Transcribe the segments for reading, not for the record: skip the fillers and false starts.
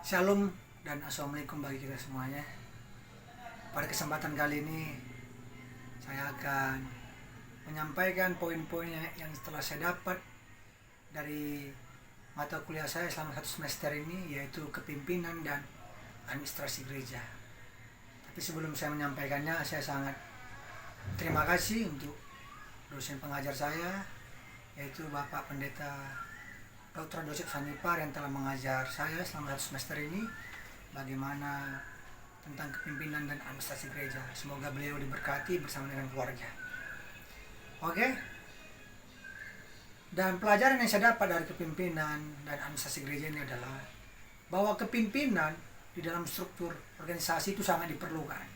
Shalom dan assalamualaikum bagi kita semuanya. Pada kesempatan kali ini saya akan menyampaikan poin-poin yang setelah saya dapat dari mata kuliah saya selama 1 semester ini, yaitu kepimpinan dan administrasi gereja. Tapi sebelum saya menyampaikannya, saya sangat terima kasih untuk dosen pengajar saya, yaitu Bapak Pendeta Dr. Joseph Sanipar yang telah mengajar saya selama 1 semester ini bagaimana tentang kepimpinan dan administrasi gereja. Semoga beliau diberkati bersama dengan keluarga. Oke. Dan pelajaran yang saya dapat dari kepimpinan dan administrasi gereja ini adalah bahwa kepimpinan di dalam struktur organisasi itu sangat diperlukan.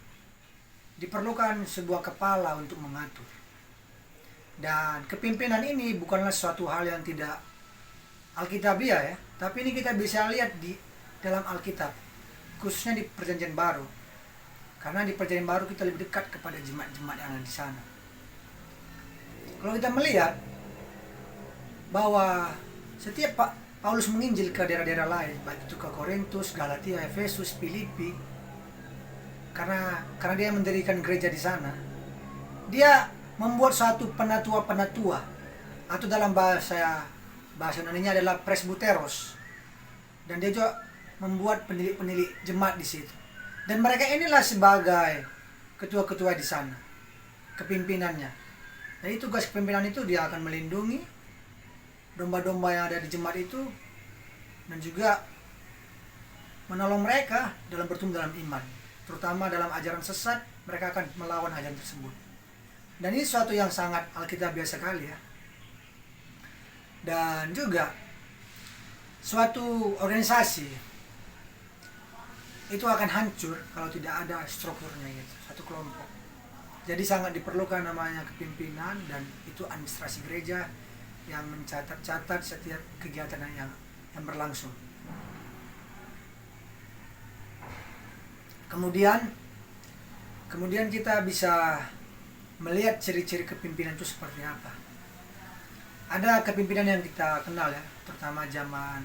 Diperlukan sebuah kepala untuk mengatur. Dan kepimpinan ini bukanlah suatu hal yang tidak Alkitabiah ya, tapi ini kita bisa lihat di dalam Alkitab, khususnya di Perjanjian Baru. Karena di Perjanjian Baru kita lebih dekat kepada jemaat-jemaat yang ada di sana. Kalau kita melihat bahwa setiap Paulus menginjil ke daerah-daerah lain, baik itu ke Korintus, Galatia, Efesus, Filipi, karena dia mendirikan gereja di sana, dia membuat suatu penatua-penatua, atau dalam bahasa Yunani adalah presbuteros, dan dia juga membuat penilik-penilik jemaat di situ. Dan mereka inilah sebagai ketua-ketua di sana, kepimpinannya. Jadi tugas kepimpinan itu dia akan melindungi domba-domba yang ada di jemaat itu, dan juga menolong mereka dalam bertumbuh dalam iman, terutama dalam ajaran sesat. Mereka akan melawan ajaran tersebut. Dan ini suatu yang sangat alkitabiah sekali ya. Dan juga suatu organisasi itu akan hancur kalau tidak ada strukturnya gitu, satu kelompok. Jadi sangat diperlukan namanya kepimpinan, dan itu administrasi gereja yang mencatat-catat setiap kegiatan yang berlangsung. Kemudian kita bisa melihat ciri-ciri kepimpinan itu seperti apa. Ada kepimpinan yang kita kenal ya, terutama zaman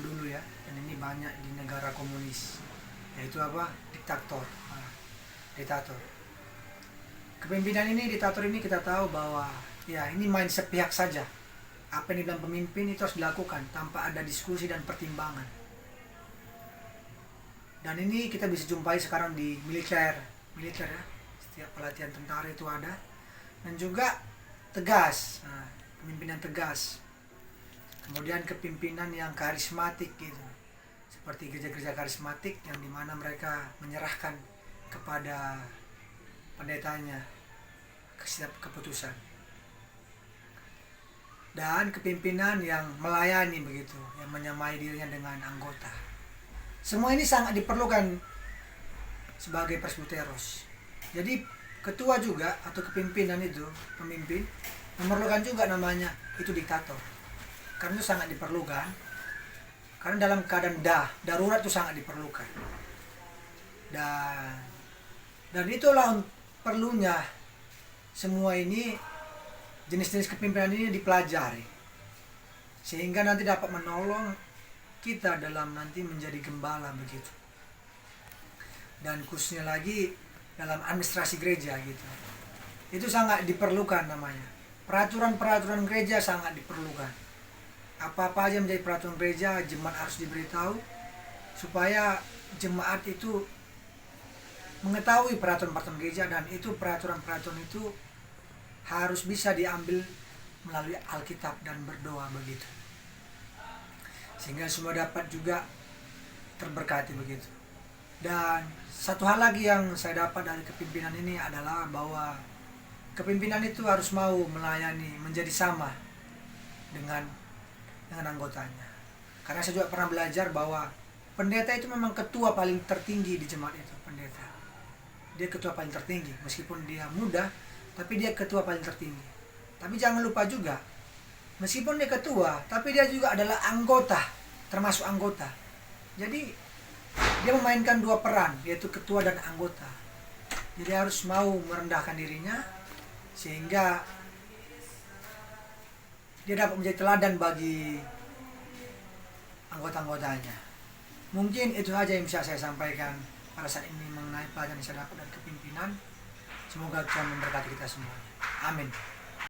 dulu ya, dan ini banyak di negara komunis, yaitu apa? Diktator. Kepimpinan ini, diktator ini kita tahu bahwa ya ini main sepihak saja. Apa yang dibilang pemimpin itu harus dilakukan tanpa ada diskusi dan pertimbangan. Dan ini kita bisa jumpai sekarang di militer ya. Setiap pelatihan tentara itu ada. Dan juga tegas. Kepemimpinan tegas. Kemudian kepimpinan yang karismatik gitu, seperti gereja-gereja karismatik yang dimana mereka menyerahkan kepada pendetanya setiap keputusan. Dan kepimpinan yang melayani begitu, yang menyamai dirinya dengan anggota. Semua ini sangat diperlukan sebagai presbuteros. Jadi ketua juga atau kepimpinan itu, pemimpin, memerlukan juga namanya itu diktator. Karena itu sangat diperlukan. Karena dalam keadaan darurat itu sangat diperlukan. Dan itulah perlunya semua ini, jenis-jenis kepimpinan ini dipelajari. Sehingga nanti dapat menolong kita dalam nanti menjadi gembala begitu. Dan khususnya lagi dalam administrasi gereja gitu. Itu sangat diperlukan namanya. Peraturan-peraturan gereja sangat diperlukan. Apa-apa aja menjadi peraturan gereja, jemaat harus diberitahu supaya jemaat itu mengetahui peraturan-peraturan gereja, dan itu peraturan-peraturan itu harus bisa diambil melalui Alkitab dan berdoa begitu. Sehingga semua dapat juga terberkati begitu. Dan satu hal lagi yang saya dapat dari kepimpinan ini adalah bahwa kepimpinan itu harus mau melayani, menjadi sama dengan anggotanya. Karena saya juga pernah belajar bahwa pendeta itu memang ketua paling tertinggi di jemaat itu, pendeta. Dia ketua paling tertinggi, meskipun dia muda, tapi dia ketua paling tertinggi. Tapi jangan lupa juga, meskipun dia ketua, tapi dia juga adalah anggota, termasuk anggota. Jadi dia memainkan dua peran, yaitu ketua dan anggota. Jadi harus mau merendahkan dirinya, sehingga dia dapat menjadi teladan bagi anggota-anggotanya. Mungkin itu aja yang bisa saya sampaikan pada saat ini mengenai pelajaran yang saya dapat dari kepimpinan. Semoga Tuhan memberkati kita semua. Amin.